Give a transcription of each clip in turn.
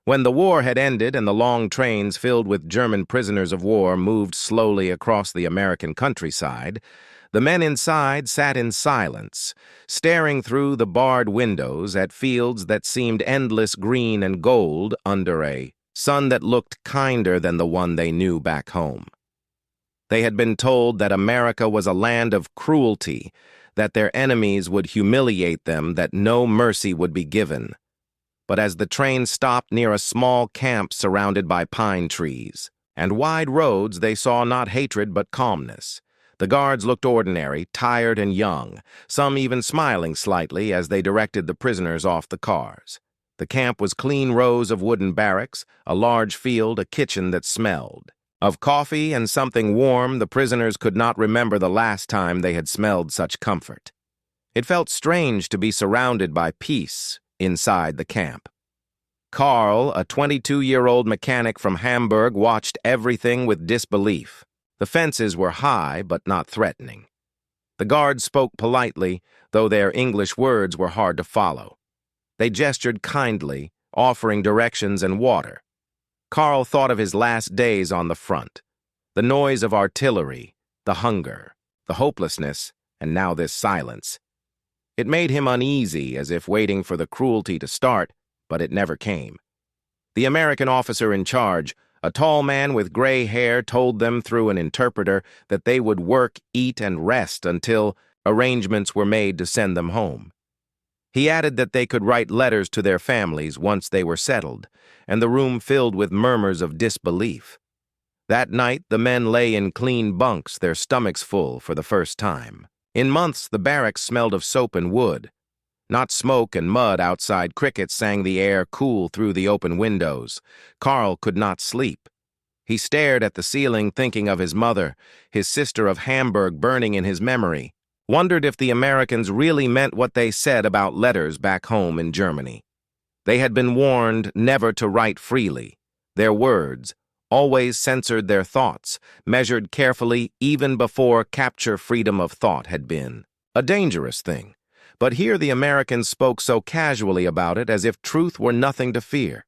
When the war had ended and the long trains filled with German prisoners of war moved slowly across the American countryside, the men inside sat in silence, staring through the barred windows at fields that seemed endless green and gold under a sun that looked kinder than the one they knew back home. They had been told that America was a land of cruelty, that their enemies would humiliate them, that no mercy would be given. But as the train stopped near a small camp surrounded by pine trees and wide roads, they saw not hatred but calmness. The guards looked ordinary, tired and young, some even smiling slightly as they directed the prisoners off the cars. The camp was clean rows of wooden barracks, a large field, a kitchen that smelled. Of coffee and something warm, the prisoners could not remember the last time they had smelled such comfort. It felt strange to be surrounded by peace inside the camp. Carl, a 22-year-old mechanic from Hamburg, watched everything with disbelief. The fences were high but not threatening. The guards spoke politely, though their English words were hard to follow. They gestured kindly, offering directions and water. Carl thought of his last days on the front, the noise of artillery, the hunger, the hopelessness, and now this silence. It made him uneasy, as if waiting for the cruelty to start, but it never came. The American officer in charge, a tall man with gray hair, told them through an interpreter that they would work, eat, and rest until arrangements were made to send them home. He added that they could write letters to their families once they were settled, and the room filled with murmurs of disbelief. That night, the men lay in clean bunks, their stomachs full for the first time. In months, the barracks smelled of soap and wood. Not smoke and mud outside. Crickets sang the air cool through the open windows. Carl could not sleep. He stared at the ceiling, thinking of his mother, his sister of Hamburg burning in his memory. Wondered if the Americans really meant what they said about letters back home in Germany. They had been warned never to write freely. Their words, always censored their thoughts, measured carefully even before capture freedom of thought had been a dangerous thing. But here the Americans spoke so casually about it as if truth were nothing to fear.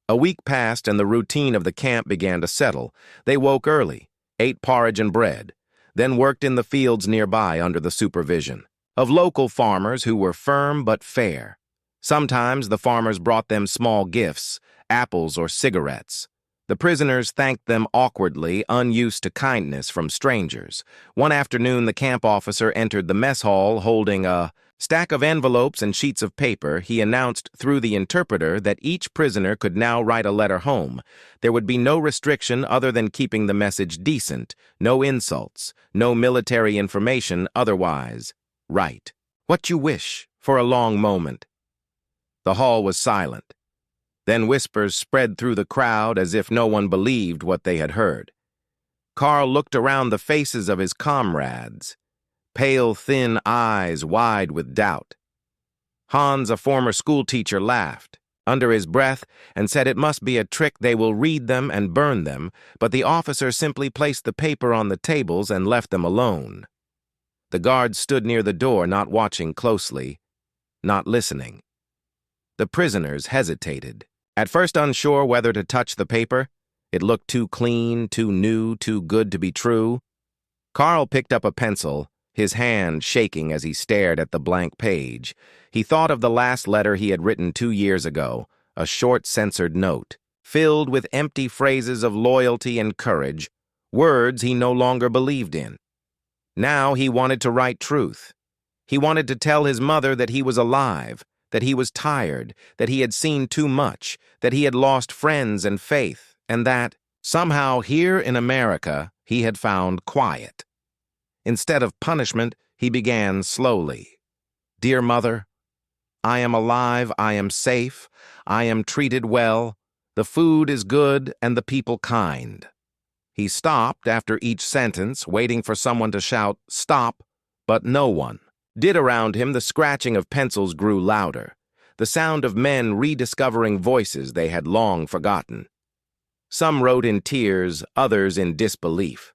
A week passed and the routine of the camp began to settle. They woke early, ate porridge and bread, then worked in the fields nearby under the supervision of local farmers who were firm but fair. Sometimes the farmers brought them small gifts, apples or cigarettes. The prisoners thanked them awkwardly, unused to kindness from strangers. One afternoon, the camp officer entered the mess hall holding a stack of envelopes and sheets of paper. He announced through the interpreter that each prisoner could now write a letter home. There would be no restriction other than keeping the message decent, no insults, no military information otherwise. Write what you wish. For a long moment, the hall was silent. Then whispers spread through the crowd as if no one believed what they had heard. Carl looked around the faces of his comrades, pale, thin eyes wide with doubt. Hans, a former schoolteacher, laughed under his breath and said it must be a trick. They will read them and burn them, but the officer simply placed the paper on the tables and left them alone. The guards stood near the door, not watching closely, not listening. The prisoners hesitated. At first unsure whether to touch the paper. It looked too clean, too new, too good to be true. Carl picked up a pencil, his hand shaking as he stared at the blank page. He thought of the last letter he had written 2 years ago, a short censored note, filled with empty phrases of loyalty and courage, words he no longer believed in. Now he wanted to write truth. He wanted to tell his mother that he was alive, that he was tired, that he had seen too much, that he had lost friends and faith, and that, somehow here in America, he had found quiet. Instead of punishment, he began slowly. Dear Mother, I am alive, I am safe, I am treated well, the food is good and the people kind. He stopped after each sentence, waiting for someone to shout, "Stop," but no one did around him. The scratching of pencils grew louder, the sound of men rediscovering voices they had long forgotten. Some wrote in tears, others in disbelief.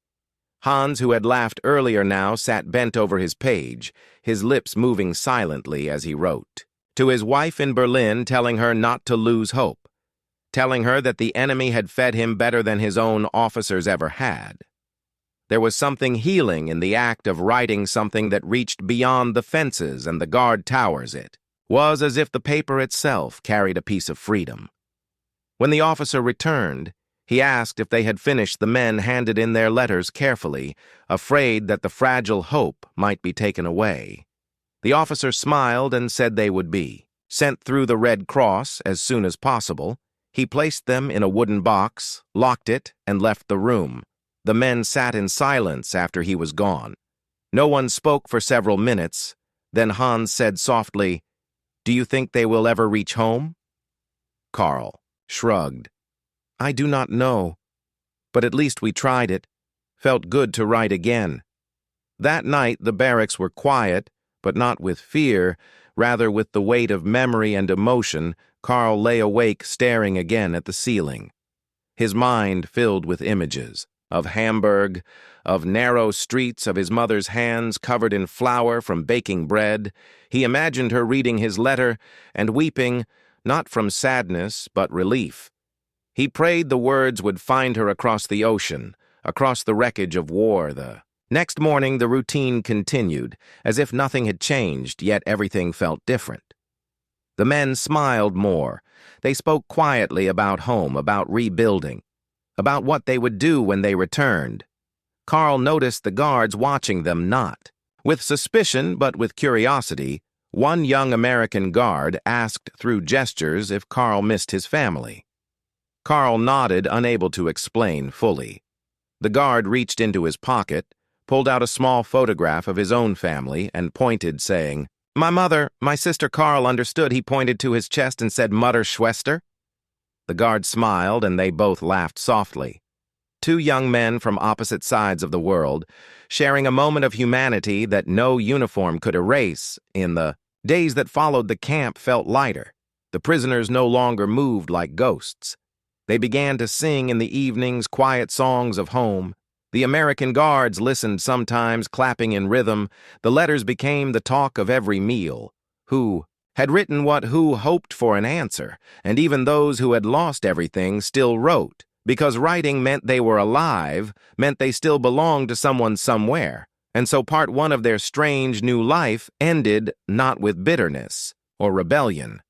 Hans, who had laughed earlier now, sat bent over his page, his lips moving silently as he wrote. To his wife in Berlin, telling her not to lose hope. telling her that the enemy had fed him better than his own officers ever had. There was something healing in the act of writing something that reached beyond the fences and the guard towers. It was as if the paper itself carried a piece of freedom. When the officer returned, he asked if they had finished. The men handed in their letters carefully, afraid that the fragile hope might be taken away. The officer smiled and said they would be sent through the Red Cross as soon as possible. He placed them in a wooden box, locked it, and left the room. The men sat in silence after he was gone. No one spoke for several minutes. Then Hans said softly, "Do you think they will ever reach home?" Carl shrugged. "I do not know, but at least we tried it. Felt good to write again." That night the barracks were quiet, but not with fear, rather with the weight of memory and emotion. Carl lay awake staring again at the ceiling. His mind filled with images of Hamburg, of narrow streets, of his mother's hands covered in flour from baking bread. He imagined her reading his letter and weeping, not from sadness but relief. He prayed the words would find her across the ocean, across the wreckage of war. The next morning the routine continued, as if nothing had changed, yet everything felt different. The men smiled more. They spoke quietly about home, about rebuilding, about what they would do when they returned. Carl noticed the guards watching them, not with suspicion but with curiosity. One young American guard asked through gestures if Carl missed his family. Carl nodded, unable to explain fully. The guard reached into his pocket, pulled out a small photograph of his own family, and pointed, saying, "My mother, my sister." Carl understood. He pointed to his chest and said, "Mutter Schwester." The guard smiled, and they both laughed softly. Two young men from opposite sides of the world, sharing a moment of humanity that no uniform could erase. In the days that followed, the camp felt lighter. The prisoners no longer moved like ghosts. They began to sing in the evenings quiet songs of home. The American guards listened sometimes, clapping in rhythm. The letters became the talk of every meal. Who had written what? Who hoped for an answer? And even those who had lost everything still wrote, because writing meant they were alive, meant they still belonged to someone somewhere. And so part one of their strange new life ended not with bitterness or rebellion,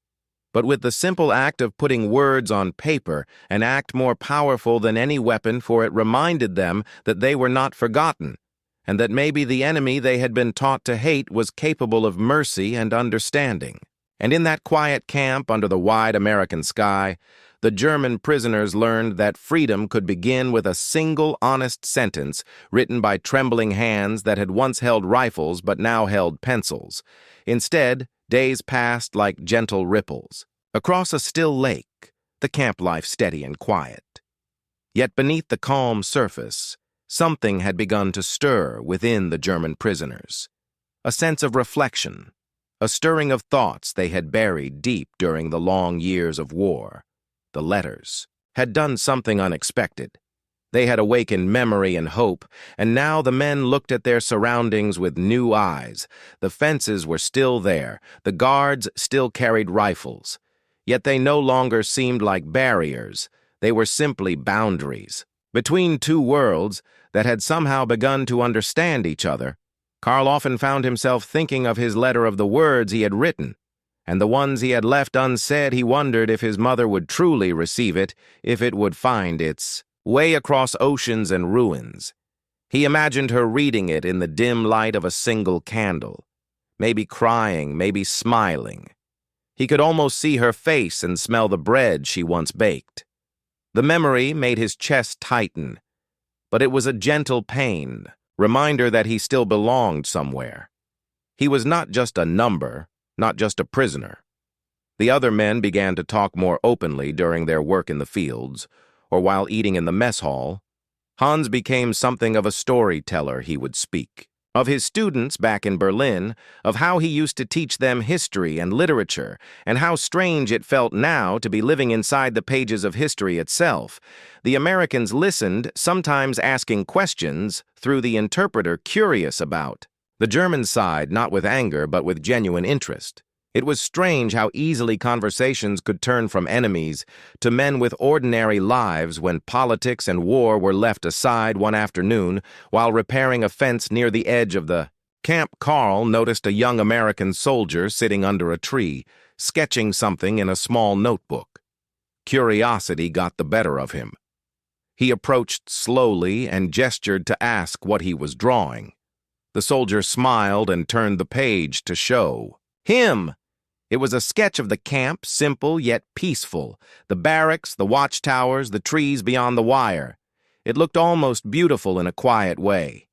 but with the simple act of putting words on paper, an act more powerful than any weapon, for it reminded them that they were not forgotten, and that maybe the enemy they had been taught to hate was capable of mercy and understanding. And in that quiet camp under the wide American sky, the German prisoners learned that freedom could begin with a single honest sentence written by trembling hands that had once held rifles but now held pencils. Instead, days passed like gentle ripples. Across a still lake, the camp life steady and quiet. Yet beneath the calm surface, something had begun to stir within the German prisoners. A sense of reflection, a stirring of thoughts they had buried deep during the long years of war. The letters had done something unexpected. They had awakened memory and hope, and now the men looked at their surroundings with new eyes. The fences were still there, the guards still carried rifles, yet they no longer seemed like barriers. They were simply boundaries between two worlds that had somehow begun to understand each other. Carl often found himself thinking of his letter, of the words he had written, and the ones he had left unsaid. He wondered if his mother would truly receive it, if it would find its way across oceans and ruins. He imagined her reading it in the dim light of a single candle, maybe crying, maybe smiling. He could almost see her face and smell the bread she once baked. The memory made his chest tighten, but it was a gentle pain, reminder that he still belonged somewhere. He was not just a number, not just a prisoner. The other men began to talk more openly during their work in the fields, or while eating in the mess hall. Hans became something of a storyteller. He would speak of his students back in Berlin, of how he used to teach them history and literature, and how strange it felt now to be living inside the pages of history itself. The Americans listened, sometimes asking questions through the interpreter, curious about the German side, not with anger but with genuine interest. It was strange how easily conversations could turn from enemies to men with ordinary lives when politics and war were left aside one afternoon while repairing a fence near the edge of the camp. Carl noticed a young American soldier sitting under a tree, sketching something in a small notebook. Curiosity got the better of him. He approached slowly and gestured to ask what he was drawing. The soldier smiled and turned the page to show him. It was a sketch of the camp, simple yet peaceful, the barracks, the watchtowers, the trees beyond the wire. It looked almost beautiful in a quiet way.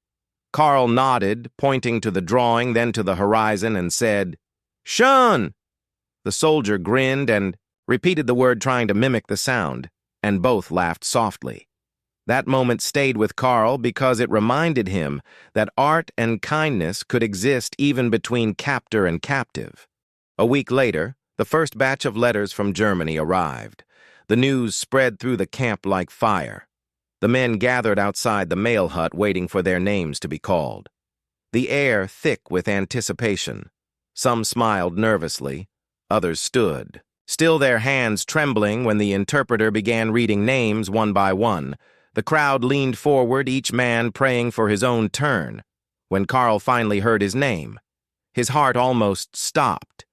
Carl nodded, pointing to the drawing, then to the horizon, and said, "Schön!" The soldier grinned and repeated the word, trying to mimic the sound, and both laughed softly. That moment stayed with Carl because it reminded him that art and kindness could exist even between captor and captive. A week later, the first batch of letters from Germany arrived. The news spread through the camp like fire. The men gathered outside the mail hut waiting for their names to be called. The air thick with anticipation. Some smiled nervously, others stood, still their hands trembling when the interpreter began reading names one by one. The crowd leaned forward, each man praying for his own turn. When Carl finally heard his name, his heart almost stopped.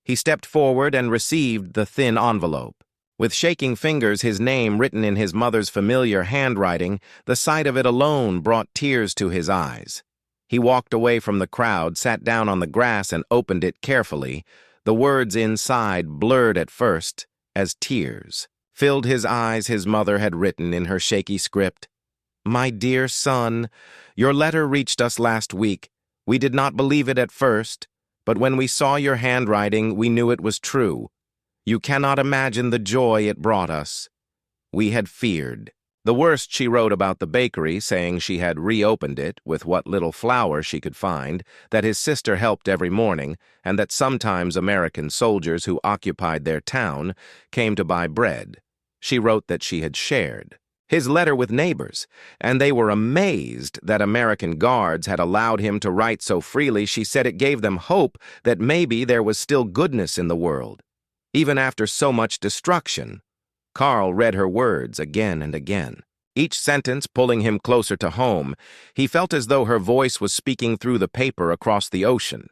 He stepped forward and received the thin envelope. With shaking fingers, his name written in his mother's familiar handwriting, the sight of it alone brought tears to his eyes. He walked away from the crowd, sat down on the grass, and opened it carefully. The words inside, blurred at first, as tears filled his eyes. His mother had written in her shaky script, "My dear son, your letter reached us last week. We did not believe it at first, but when we saw your handwriting, we knew it was true. You cannot imagine the joy it brought us. We had feared." The worst she wrote about the bakery, saying she had reopened it with what little flour she could find, that his sister helped every morning, and that sometimes American soldiers who occupied their town came to buy bread. She wrote that she had shared his letter with neighbors, and they were amazed that American guards had allowed him to write so freely. She said it gave them hope that maybe there was still goodness in the world. Even after so much destruction, Carl read her words again and again, each sentence pulling him closer to home. He felt as though her voice was speaking through the paper across the ocean.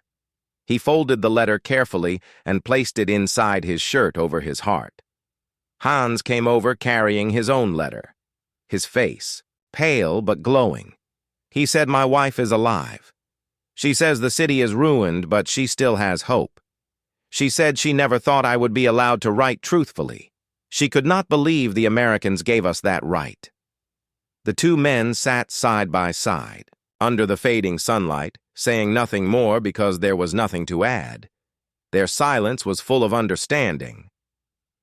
He folded the letter carefully and placed it inside his shirt over his heart. Hans came over carrying his own letter, his face pale but glowing. He said, "My wife is alive. She says the city is ruined, but she still has hope. She said she never thought I would be allowed to write truthfully. She could not believe the Americans gave us that right." The two men sat side by side, under the fading sunlight, saying nothing more because there was nothing to add. Their silence was full of understanding.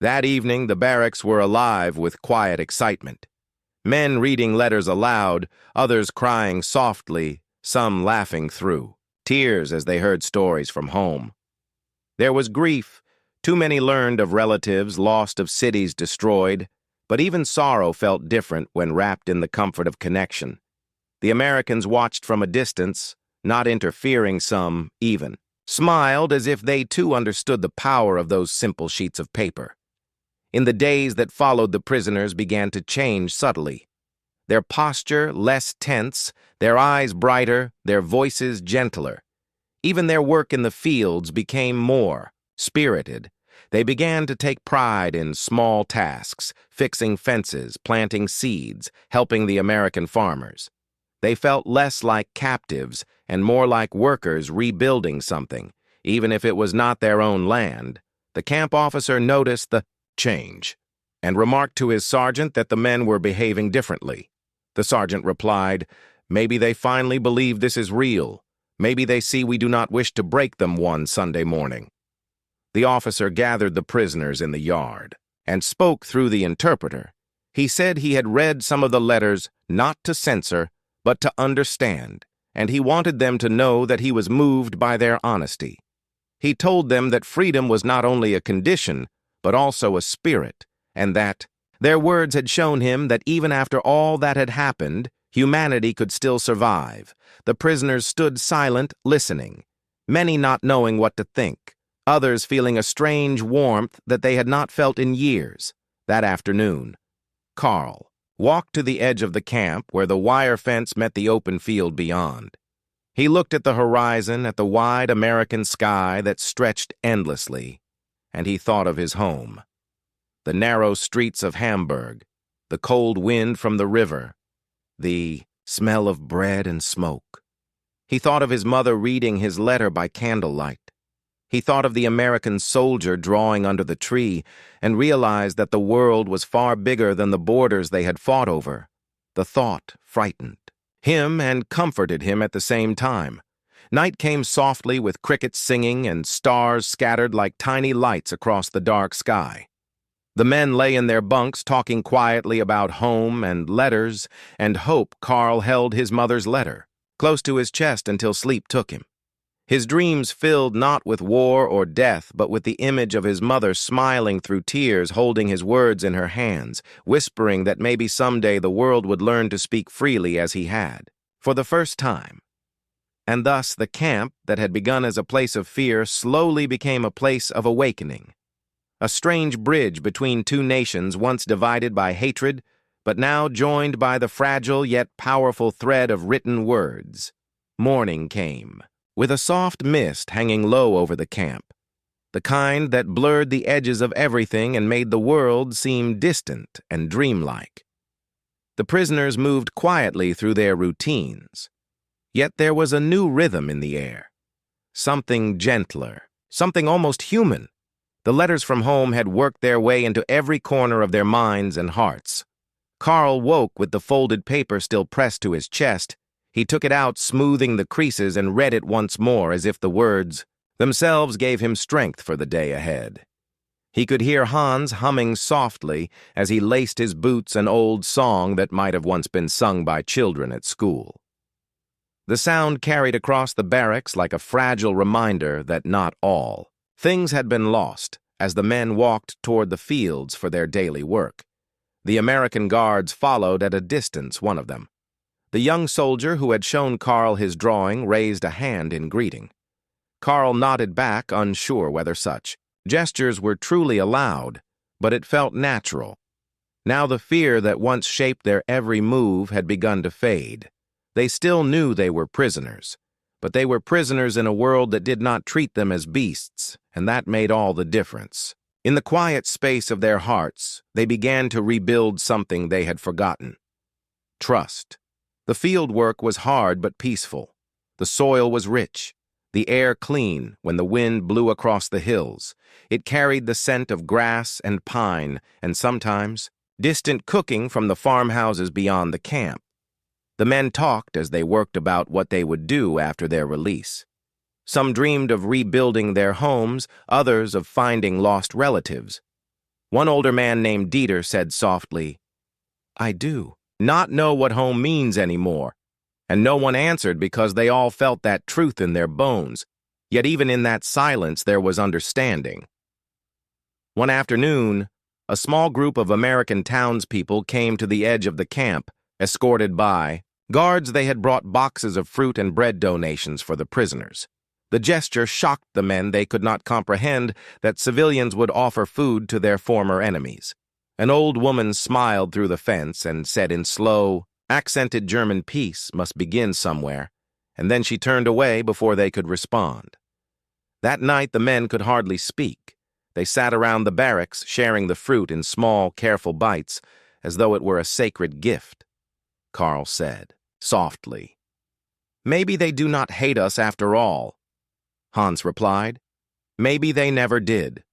That evening, the barracks were alive with quiet excitement. Men reading letters aloud, others crying softly, some laughing through tears as they heard stories from home. There was grief. Too many learned of relatives lost, of cities destroyed, but even sorrow felt different when wrapped in the comfort of connection. The Americans watched from a distance, not interfering. Some, even, smiled as if they too understood the power of those simple sheets of paper. In the days that followed, the prisoners began to change subtly. Their posture less tense, their eyes brighter, their voices gentler. Even their work in the fields became more spirited. They began to take pride in small tasks, fixing fences, planting seeds, helping the American farmers. They felt less like captives and more like workers rebuilding something, even if it was not their own land. The camp officer noticed the change and remarked to his sergeant that the men were behaving differently. The sergeant replied, "Maybe they finally believe this is real. Maybe they see we do not wish to break them one Sunday morning." The officer gathered the prisoners in the yard and spoke through the interpreter. He said he had read some of the letters not to censor, but to understand, and he wanted them to know that he was moved by their honesty. He told them that freedom was not only a condition, but also a spirit, and that their words had shown him that even after all that had happened, humanity could still survive. The prisoners stood silent, listening, many not knowing what to think. others feeling a strange warmth that they had not felt in years. That afternoon, Carl walked to the edge of the camp where the wire fence met the open field beyond. He looked at the horizon, at the wide American sky that stretched endlessly, and he thought of his home. The narrow streets of Hamburg, the cold wind from the river, the smell of bread and smoke. He thought of his mother reading his letter by candlelight. He thought of the American soldier drawing under the tree and realized that the world was far bigger than the borders they had fought over. The thought frightened him and comforted him at the same time. Night came softly with crickets singing and stars scattered like tiny lights across the dark sky. The men lay in their bunks talking quietly about home and letters and hope. Carl held his mother's letter close to his chest until sleep took him. His dreams filled not with war or death, but with the image of his mother smiling through tears, holding his words in her hands, whispering that maybe someday the world would learn to speak freely as he had, for the first time. And thus the camp that had begun as a place of fear slowly became a place of awakening. A strange bridge between two nations once divided by hatred, but now joined by the fragile yet powerful thread of written words. Morning came, with a soft mist hanging low over the camp, the kind that blurred the edges of everything and made the world seem distant and dreamlike. The prisoners moved quietly through their routines, yet there was a new rhythm in the air, something gentler, something almost human. The letters from home had worked their way into every corner of their minds and hearts. Carl woke with the folded paper still pressed to his chest. He took it out, smoothing the creases, and read it once more as if the words themselves gave him strength for the day ahead. He could hear Hans humming softly as he laced his boots an old song that might have once been sung by children at school. The sound carried across the barracks like a fragile reminder that not all things had been lost as the men walked toward the fields for their daily work. The American guards followed at a distance, one of them. The young soldier who had shown Carl his drawing raised a hand in greeting. Carl nodded back, unsure whether such gestures were truly allowed, but it felt natural. Now the fear that once shaped their every move had begun to fade. They still knew they were prisoners, but they were prisoners in a world that did not treat them as beasts, and that made all the difference. In the quiet space of their hearts, they began to rebuild something they had forgotten: trust. The field work was hard but peaceful. The soil was rich, the air clean when the wind blew across the hills. It carried the scent of grass and pine, and sometimes distant cooking from the farmhouses beyond the camp. The men talked as they worked about what they would do after their release. Some dreamed of rebuilding their homes, others of finding lost relatives. One older man named Dieter said softly, "I do not know what home means anymore," and no one answered because they all felt that truth in their bones. Yet even in that silence there was understanding. One afternoon, a small group of American townspeople came to the edge of the camp, escorted by guards. They had brought boxes of fruit and bread donations for the prisoners. The gesture shocked the men. They could not comprehend that civilians would offer food to their former enemies. An old woman smiled through the fence and said in slow, accented German, "Peace must begin somewhere," and then she turned away before they could respond. That night the men could hardly speak. They sat around the barracks, sharing the fruit in small, careful bites, as though it were a sacred gift. Carl said, softly, "Maybe they do not hate us after all." Hans replied, "Maybe they never did.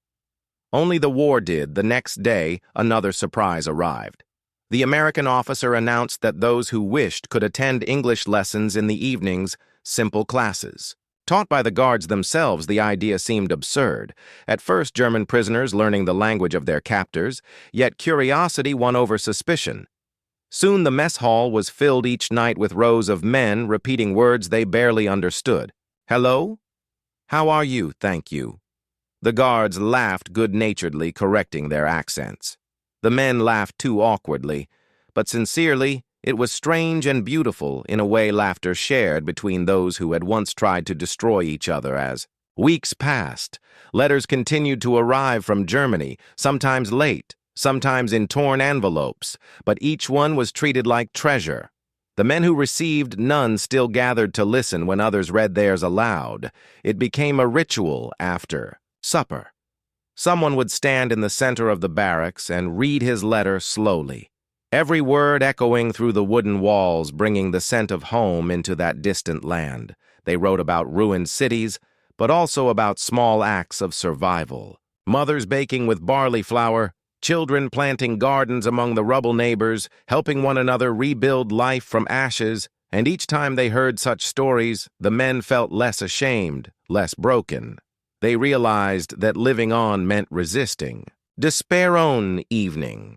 Only the war did." The next day, another surprise arrived. The American officer announced that those who wished could attend English lessons in the evenings, simple classes. Taught by the guards themselves, the idea seemed absurd. At first, German prisoners learning the language of their captors, yet curiosity won over suspicion. Soon the mess hall was filled each night with rows of men repeating words they barely understood. "Hello? How are you? Thank you." The guards laughed good-naturedly, correcting their accents. The men laughed too awkwardly, but sincerely. It was strange and beautiful in a way, laughter shared between those who had once tried to destroy each other as Weeks passed. Letters continued to arrive from Germany, sometimes late, sometimes in torn envelopes, but each one was treated like treasure. The men who received none still gathered to listen when others read theirs aloud. It became a ritual after supper. Someone would stand in the center of the barracks and read his letter slowly, every word echoing through the wooden walls, bringing the scent of home into that distant land. They wrote about ruined cities, but also about small acts of survival. Mothers baking with barley flour, children planting gardens among the rubble neighbors, helping one another rebuild life from ashes, and each time they heard such stories, the men felt less ashamed, less broken. They realized that living on meant resisting. Despair-own evening.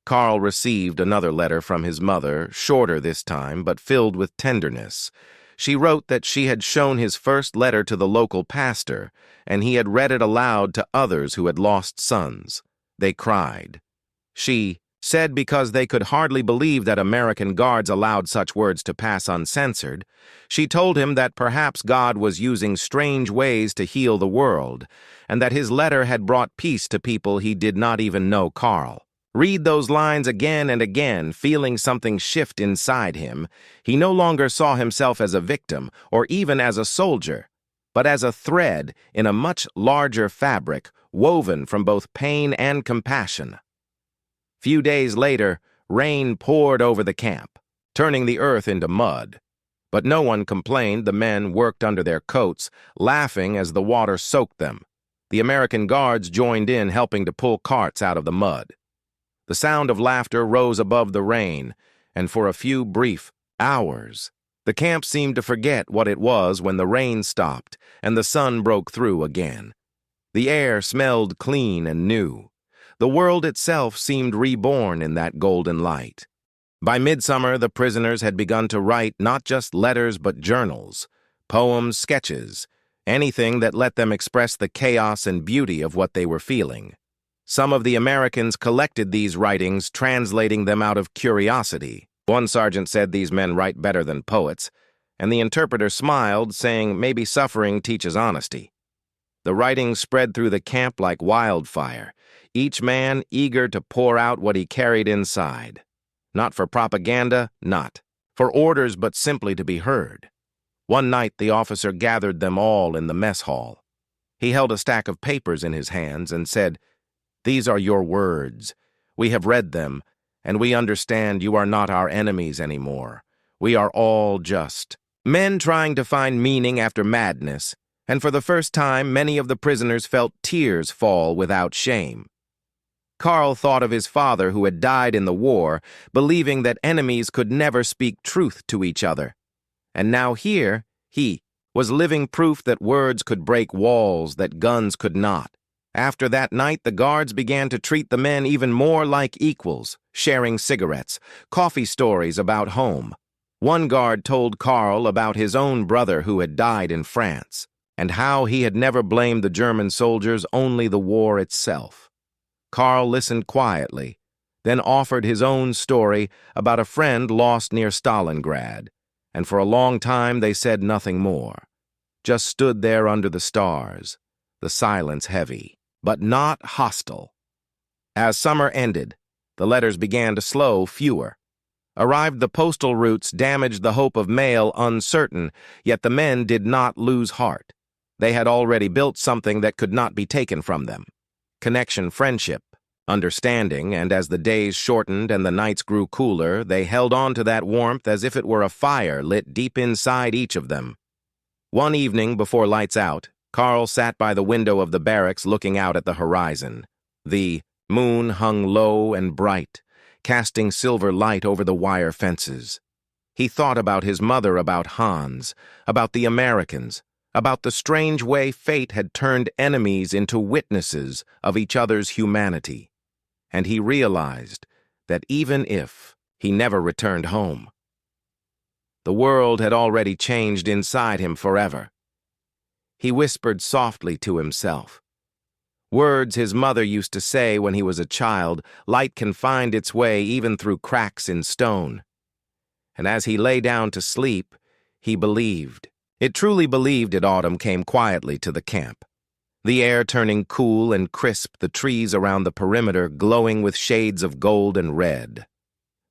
Carl received another letter from his mother, shorter this time, but filled with tenderness. She wrote that she had shown his first letter to the local pastor, and he had read it aloud to others who had lost sons. They cried. She said because they could hardly believe that American guards allowed such words to pass uncensored, she told him that perhaps God was using strange ways to heal the world, and that his letter had brought peace to people he did not even know. Carl read those lines again and again, feeling something shift inside him. He no longer saw himself as a victim or even as a soldier, but as a thread in a much larger fabric woven from both pain and compassion. Few days later, rain poured over the camp, turning the earth into mud. But no one complained. The men worked under their coats, laughing as the water soaked them. The American guards joined in, helping to pull carts out of the mud. The sound of laughter rose above the rain, and for a few brief hours, the camp seemed to forget what it was when the rain stopped and the sun broke through again. The air smelled clean and new. The world itself seemed reborn in that golden light. By midsummer, the prisoners had begun to write not just letters but journals, poems, sketches, anything that let them express the chaos and beauty of what they were feeling. Some of the Americans collected these writings, translating them out of curiosity. One sergeant said these men write better than poets, and the interpreter smiled, saying maybe suffering teaches honesty. The writings spread through the camp like wildfire, each man eager to pour out what he carried inside. Not for propaganda, not for orders, but simply to be heard. One night the officer gathered them all in the mess hall. He held a stack of papers in his hands and said, "These are your words. We have read them, and we understand you are not our enemies anymore. We are all just men trying to find meaning after madness, and for the first time many of the prisoners felt tears fall without shame." Carl thought of his father who had died in the war, believing that enemies could never speak truth to each other. And now here, he was living proof that words could break walls that guns could not. After that night, the guards began to treat the men even more like equals, sharing cigarettes, coffee stories about home. One guard told Carl about his own brother who had died in France, and how he had never blamed the German soldiers, only the war itself. Carl listened quietly, then offered his own story about a friend lost near Stalingrad, and for a long time they said nothing more, just stood there under the stars, the silence heavy, but not hostile. As summer ended, the letters began to slow fewer. Arrived the postal routes, damaged the hope of mail uncertain, yet the men did not lose heart. They had already built something that could not be taken from them. Connection, friendship, understanding, and as the days shortened and the nights grew cooler, they held on to that warmth as if it were a fire lit deep inside each of them. One evening before lights out, Carl sat by the window of the barracks looking out at the horizon. The moon hung low and bright, casting silver light over the wire fences. He thought about his mother, about Hans, about the Americans, about the strange way fate had turned enemies into witnesses of each other's humanity. And he realized that even if he never returned home, the world had already changed inside him forever. He whispered softly to himself. Words his mother used to say when he was a child, light can find its way even through cracks in stone. And as he lay down to sleep, he believed It truly believed it autumn came quietly to the camp, the air turning cool and crisp, the trees around the perimeter glowing with shades of gold and red.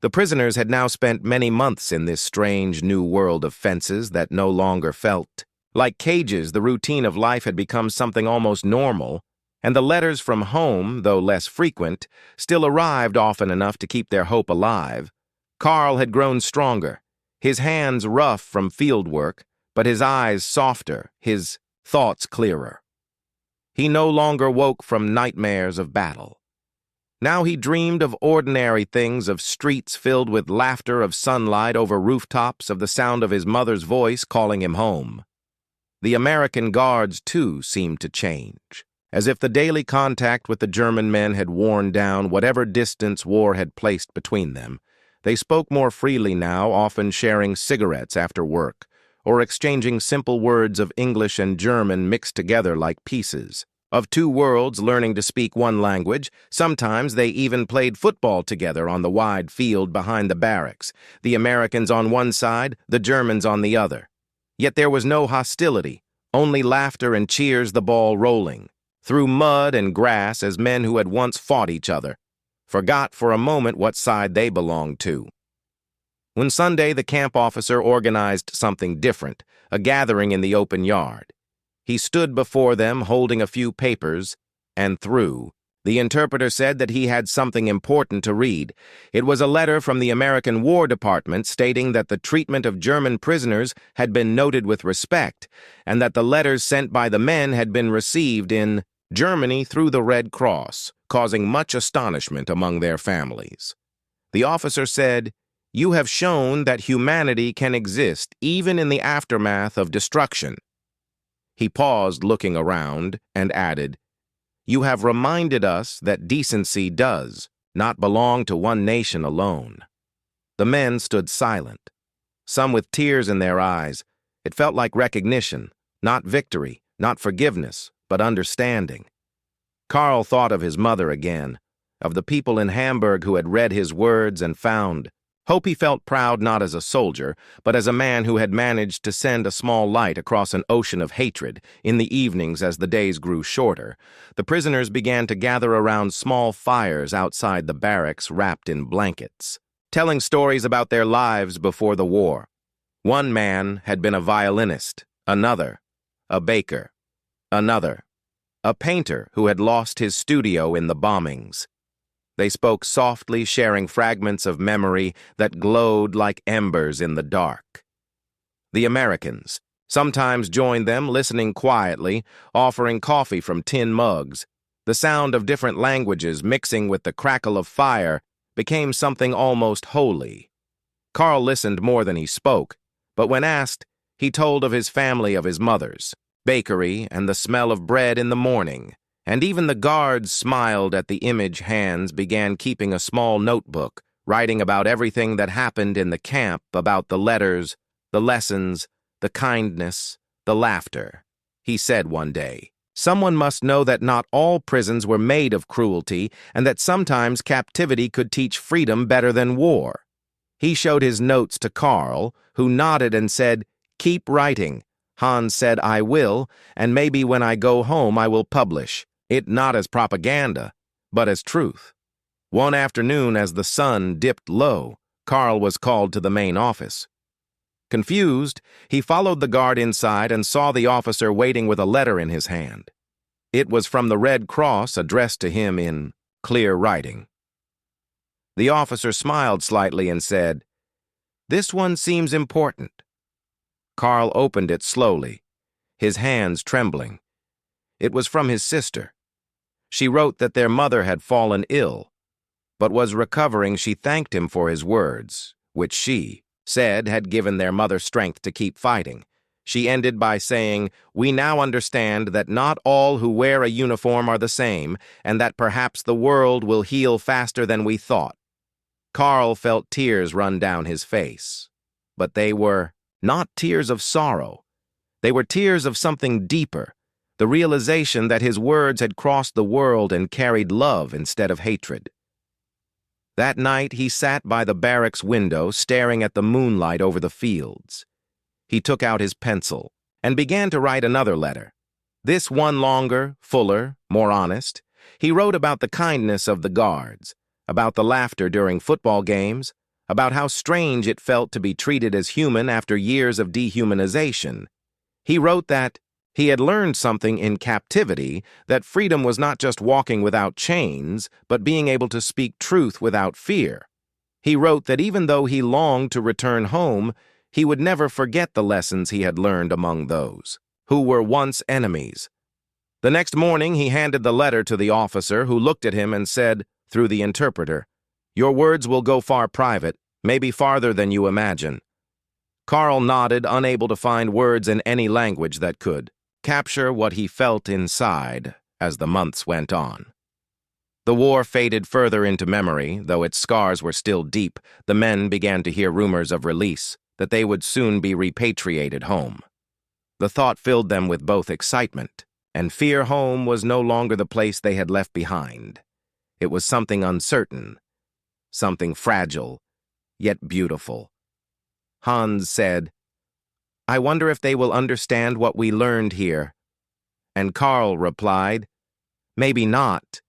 The prisoners had now spent many months in this strange new world of fences that no longer felt like cages. The routine of life had become something almost normal, and the letters from home, though less frequent, still arrived often enough to keep their hope alive. Carl had grown stronger, his hands rough from field work, but his eyes softer, his thoughts clearer. He no longer woke from nightmares of battle. Now he dreamed of ordinary things, of streets filled with laughter, of sunlight over rooftops, of the sound of his mother's voice calling him home. The American guards, too, seemed to change, as if the daily contact with the German men had worn down whatever distance war had placed between them. They spoke more freely now, often sharing cigarettes after work, or exchanging simple words of English and German mixed together like pieces of two worlds, learning to speak one language. Sometimes they even played football together on the wide field behind the barracks, the Americans on one side, the Germans on the other. Yet there was no hostility, only laughter and cheers, the ball rolling through mud and grass as men who had once fought each other forgot for a moment what side they belonged to. When Sunday, the camp officer organized something different, a gathering in the open yard. He stood before them holding a few papers, and through the interpreter said that he had something important to read. It was a letter from the American War Department stating that the treatment of German prisoners had been noted with respect, and that the letters sent by the men had been received in Germany through the Red Cross, causing much astonishment among their families. The officer said, "You have shown that humanity can exist even in the aftermath of destruction." He paused, looking around, and added, "You have reminded us that decency does not belong to one nation alone." The men stood silent, some with tears in their eyes. It felt like recognition, not victory, not forgiveness, but understanding. Carl thought of his mother again, of the people in Hamburg who had read his words and found hope. He felt proud not as a soldier, but as a man who had managed to send a small light across an ocean of hatred. In the evenings, as the days grew shorter, the prisoners began to gather around small fires outside the barracks, wrapped in blankets, telling stories about their lives before the war. One man had been a violinist, another, a baker, another, a painter who had lost his studio in the bombings. They spoke softly, sharing fragments of memory that glowed like embers in the dark. The Americans sometimes joined them, listening quietly, offering coffee from tin mugs. The sound of different languages mixing with the crackle of fire became something almost holy. Carl listened more than he spoke, but when asked, he told of his family, of his mother's bakery, and the smell of bread in the morning. And even the guards smiled at the image. Hands began keeping a small notebook, writing about everything that happened in the camp, about the letters, the lessons, the kindness, the laughter. He said one day, "Someone must know that not all prisons were made of cruelty, and that sometimes captivity could teach freedom better than war." He showed his notes to Carl, who nodded and said, "Keep writing." Hans said, "I will, and maybe when I go home I will publish it, not as propaganda, but as truth." One afternoon, as the sun dipped low, Carl was called to the main office. Confused, he followed the guard inside and saw the officer waiting with a letter in his hand. It was from the Red Cross, addressed to him in clear writing. The officer smiled slightly and said, "This one seems important." Carl opened it slowly, his hands trembling. It was from his sister. She wrote that their mother had fallen ill, but was recovering. She thanked him for his words, which she said had given their mother strength to keep fighting. She ended by saying, "We now understand that not all who wear a uniform are the same, and that perhaps the world will heal faster than we thought." Carl felt tears run down his face, but they were not tears of sorrow. They were tears of something deeper, the realization that his words had crossed the world and carried love instead of hatred. That night he sat by the barracks window, staring at the moonlight over the fields. He took out his pencil, and began to write another letter. This one longer, fuller, more honest. He wrote about the kindness of the guards, about the laughter during football games, about how strange it felt to be treated as human after years of dehumanization. He wrote that he had learned something in captivity, that freedom was not just walking without chains, but being able to speak truth without fear. He wrote that even though he longed to return home, he would never forget the lessons he had learned among those who were once enemies. The next morning, he handed the letter to the officer, who looked at him and said, through the interpreter, "Your words will go far private, maybe farther than you imagine." Carl nodded, unable to find words in any language that could capture what he felt inside as the months went on. The war faded further into memory, though its scars were still deep. The men began to hear rumors of release, that they would soon be repatriated home. The thought filled them with both excitement and fear. Home was no longer the place they had left behind. It was something uncertain, something fragile, yet beautiful. Hans said, "I wonder if they will understand what we learned here." And Carl replied, "Maybe not,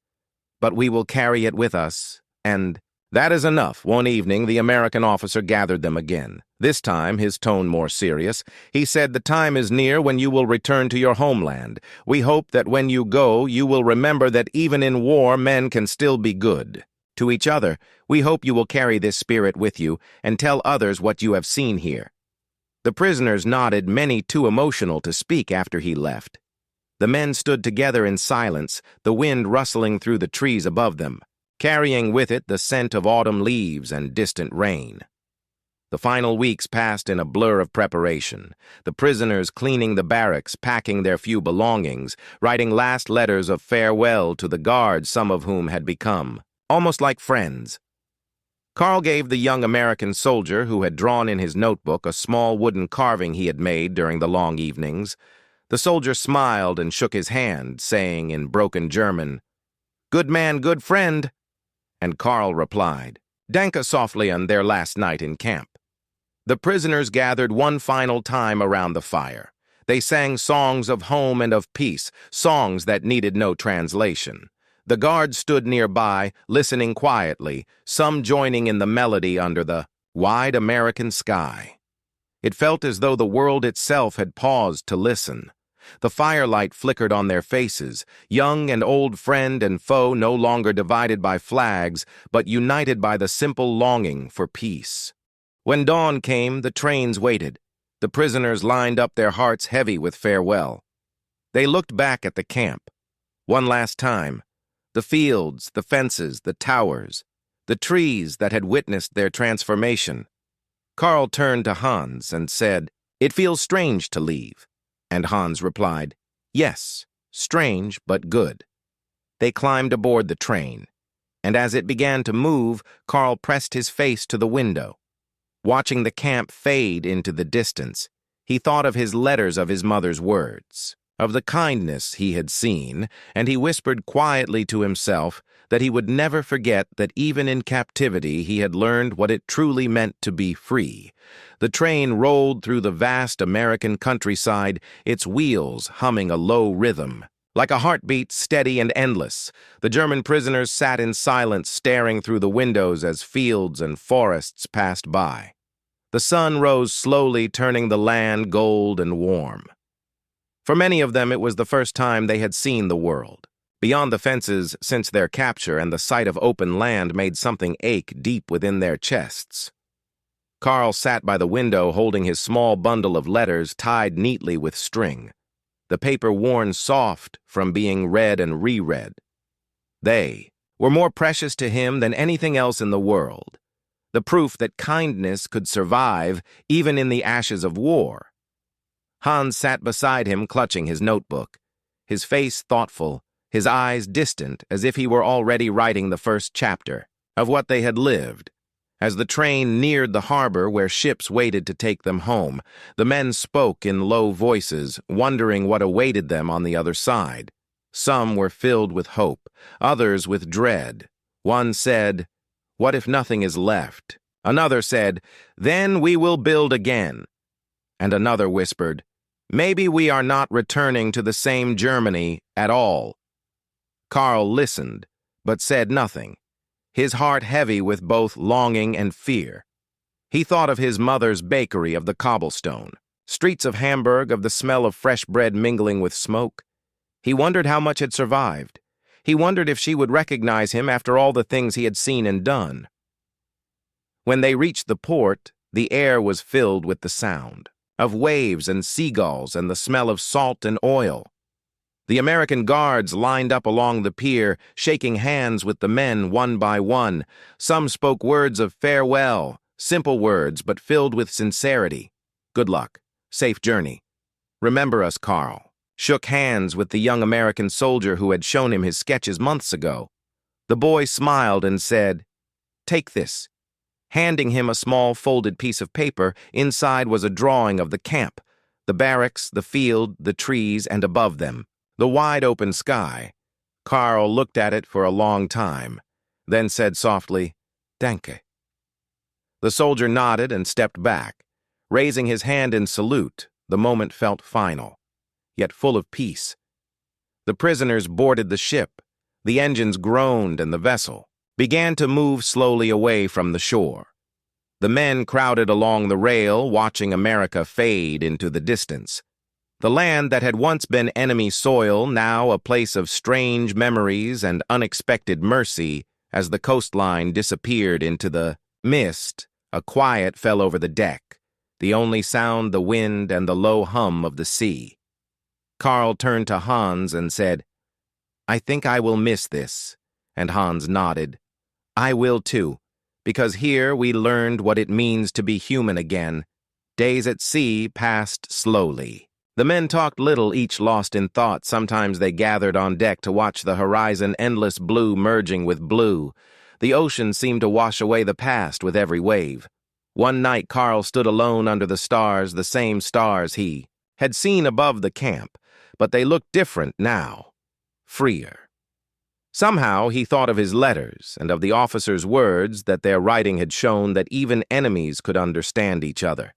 but we will carry it with us." And that is enough. One evening, the American officer gathered them again. This time, his tone more serious. He said, "The time is near when you will return to your homeland. We hope that when you go, you will remember that even in war, men can still be good. To each other, we hope you will carry this spirit with you and tell others what you have seen here." The prisoners nodded, many too emotional to speak after he left. The men stood together in silence, the wind rustling through the trees above them, carrying with it the scent of autumn leaves and distant rain. The final weeks passed in a blur of preparation, the prisoners cleaning the barracks, packing their few belongings, writing last letters of farewell to the guards, some of whom had become almost like friends. Carl gave the young American soldier, who had drawn in his notebook a small wooden carving he had made during the long evenings. The soldier smiled and shook his hand, saying in broken German, "Good man, good friend." And Carl replied, "Danke softly," on their last night in camp. The prisoners gathered one final time around the fire. They sang songs of home and of peace, songs that needed no translation. The guards stood nearby, listening quietly, some joining in the melody under the wide American sky. It felt as though the world itself had paused to listen. The firelight flickered on their faces, young and old, friend and foe, no longer divided by flags, but united by the simple longing for peace. When dawn came, the trains waited. The prisoners lined up, their hearts heavy with farewell. They looked back at the camp. One last time. The fields, the fences, the towers, the trees that had witnessed their transformation. Carl turned to Hans and said, "It feels strange to leave." And Hans replied, "Yes, strange but good." They climbed aboard the train, and as it began to move, Carl pressed his face to the window. Watching the camp fade into the distance, he thought of his letters, of his mother's words, of the kindness he had seen, and he whispered quietly to himself that he would never forget that even in captivity he had learned what it truly meant to be free. The train rolled through the vast American countryside, its wheels humming a low rhythm. Like a heartbeat, steady and endless, the German prisoners sat in silence, staring through the windows as fields and forests passed by. The sun rose slowly, turning the land gold and warm. For many of them, it was the first time they had seen the world. Beyond the fences, since their capture, and the sight of open land made something ache deep within their chests. Carl sat by the window, holding his small bundle of letters tied neatly with string, the paper worn soft from being read and reread. They were more precious to him than anything else in the world, the proof that kindness could survive even in the ashes of war. Hans sat beside him, clutching his notebook, his face thoughtful, his eyes distant, as if he were already writing the first chapter of what they had lived. As the train neared the harbor where ships waited to take them home, the men spoke in low voices, wondering what awaited them on the other side. Some were filled with hope, others with dread. One said, "What if nothing is left?" Another said, "Then we will build again." And another whispered, Maybe we are not returning to the same Germany at all. Carl listened, but said nothing, his heart heavy with both longing and fear. He thought of his mother's bakery of the cobblestone, streets of Hamburg of the smell of fresh bread mingling with smoke. He wondered how much had survived. He wondered if she would recognize him after all the things he had seen and done. When they reached the port, the air was filled with the sound of waves and seagulls and the smell of salt and oil. The American guards lined up along the pier, shaking hands with the men one by one. Some spoke words of farewell, simple words but filled with sincerity. Good luck. Safe journey. Remember us, Carl. Shook hands with the young American soldier who had shown him his sketches months ago. The boy smiled and said, "Take this." Handing him a small folded piece of paper, inside was a drawing of the camp, the barracks, the field, the trees, and above them, the wide open sky. Carl looked at it for a long time, then said softly, "Danke." The soldier nodded and stepped back. Raising his hand in salute, the moment felt final, yet full of peace. The prisoners boarded the ship. The engines groaned and the vessel began to move slowly away from the shore. The men crowded along the rail, watching America fade into the distance. The land that had once been enemy soil, now a place of strange memories and unexpected mercy, as the coastline disappeared into the mist, a quiet fell over the deck, the only sound the wind and the low hum of the sea. Carl turned to Hans and said, "I think I will miss this," and Hans nodded. "I will too, because here we learned what it means to be human again." Days at sea passed slowly. The men talked little, each lost in thought. Sometimes they gathered on deck to watch the horizon, endless blue merging with blue. The ocean seemed to wash away the past with every wave. One night Carl stood alone under the stars, the same stars he had seen above the camp, but they looked different now, freer. Somehow he thought of his letters and of the officers' words that their writing had shown that even enemies could understand each other.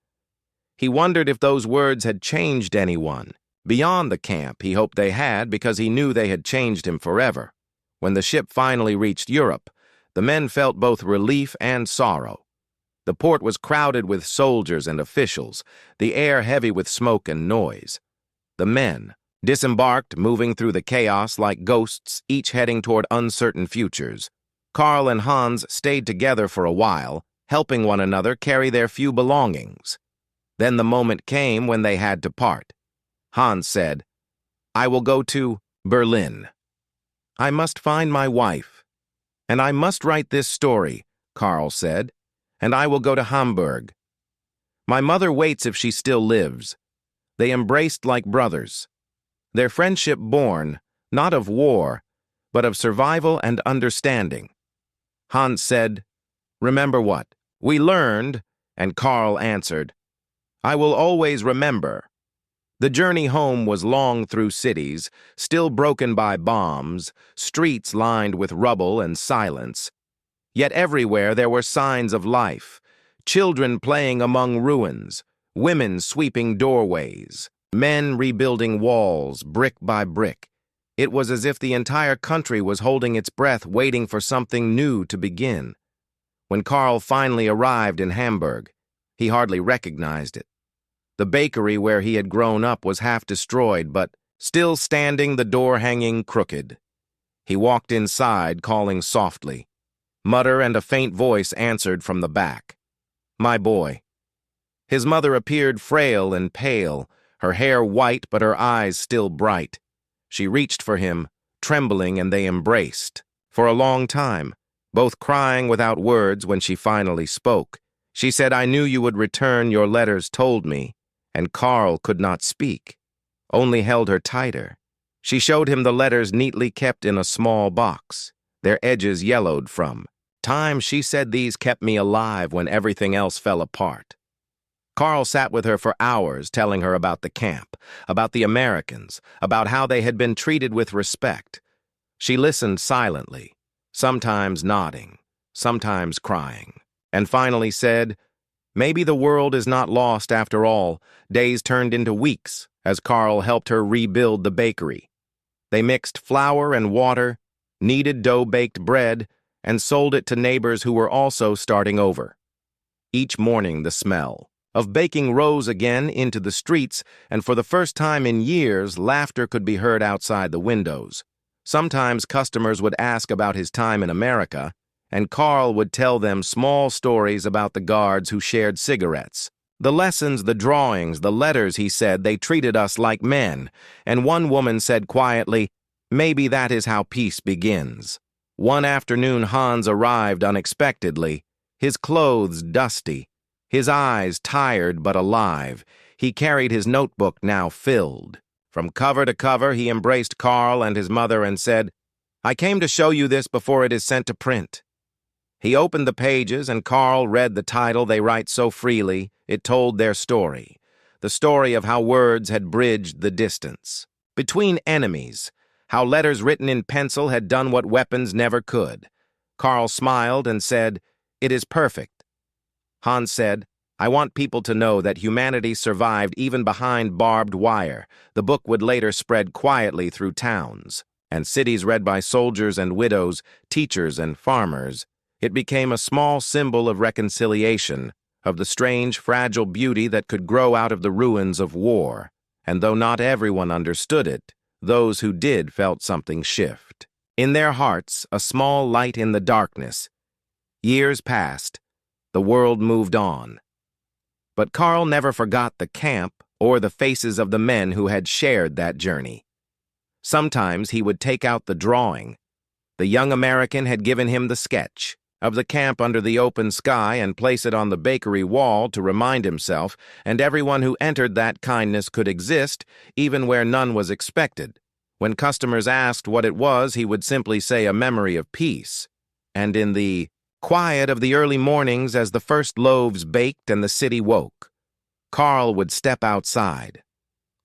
He wondered if those words had changed anyone. Beyond the camp, he hoped they had, because he knew they had changed him forever. When the ship finally reached Europe, the men felt both relief and sorrow. The port was crowded with soldiers and officials, the air heavy with smoke and noise. The men disembarked, moving through the chaos like ghosts, each heading toward uncertain futures. Carl and Hans stayed together for a while, helping one another carry their few belongings. Then the moment came when they had to part. Hans said, "I will go to Berlin. I must find my wife. And I must write this story," Carl said, "and I will go to Hamburg. My mother waits if she still lives." They embraced like brothers. Their friendship born, not of war, but of survival and understanding. Hans said, "Remember what we learned," and Carl answered, "I will always remember." The journey home was long through cities, still broken by bombs, streets lined with rubble and silence. Yet everywhere there were signs of life, children playing among ruins, women sweeping doorways, men rebuilding walls, brick by brick. It was as if the entire country was holding its breath, waiting for something new to begin. When Carl finally arrived in Hamburg, he hardly recognized it. The bakery where he had grown up was half destroyed, but still standing, the door hanging crooked. He walked inside, calling softly. Mutter and a faint voice answered from the back. "My boy." His mother appeared frail and pale, her hair white but her eyes still bright. She reached for him, trembling, and they embraced. For a long time, both crying without words. When she finally spoke, she said, "I knew you would return, your letters told me." And Carl could not speak, only held her tighter. She showed him the letters neatly kept in a small box, their edges yellowed from time. She said, "These kept me alive when everything else fell apart." Carl sat with her for hours, telling her about the camp, about the Americans, about how they had been treated with respect. She listened silently, sometimes nodding, sometimes crying, and finally said, Maybe the world is not lost after all. Days turned into weeks as Carl helped her rebuild the bakery. They mixed flour and water, kneaded dough-baked bread, and sold it to neighbors who were also starting over. Each morning the smell of baking rose again into the streets, and for the first time in years, laughter could be heard outside the windows. Sometimes customers would ask about his time in America, and Carl would tell them small stories about the guards who shared cigarettes. The lessons, the drawings, the letters, he said, they treated us like men, and one woman said quietly, "Maybe that is how peace begins." One afternoon Hans arrived unexpectedly, his clothes dusty, his eyes tired but alive. He carried his notebook now filled. From cover to cover he embraced Carl and his mother and said, "I came to show you this before it is sent to print." He opened the pages and Carl read the title they write so freely. It told their story, the story of how words had bridged the distance between enemies, how letters written in pencil had done what weapons never could. Carl smiled and said, "It is perfect." Hans said, "I want people to know that humanity survived even behind barbed wire." The book would later spread quietly through towns and cities read by soldiers and widows, teachers and farmers. It became a small symbol of reconciliation, of the strange, fragile beauty that could grow out of the ruins of war. And though not everyone understood it, those who did felt something shift. In their hearts, a small light in the darkness. Years passed. The world moved on. But Carl never forgot the camp or the faces of the men who had shared that journey. Sometimes he would take out the drawing. The young American had given him the sketch of the camp under the open sky and place it on the bakery wall to remind himself, and everyone who entered that kindness could exist, even where none was expected. When customers asked what it was, he would simply say a memory of peace. And in the quiet of the early mornings as the first loaves baked and the city woke, Carl would step outside,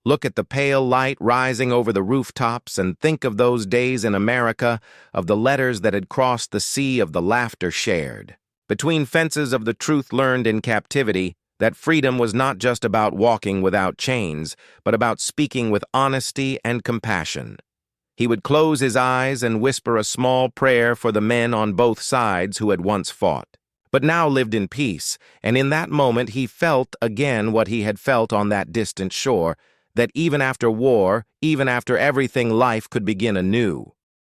look at the pale light rising over the rooftops, and think of those days in America, of the letters that had crossed the sea, of the laughter shared. Between fences of the truth learned in captivity, that freedom was not just about walking without chains, but about speaking with honesty and compassion. He would close his eyes and whisper a small prayer for the men on both sides who had once fought, but now lived in peace, and in that moment he felt again what he had felt on that distant shore, that even after war, even after everything, life could begin anew.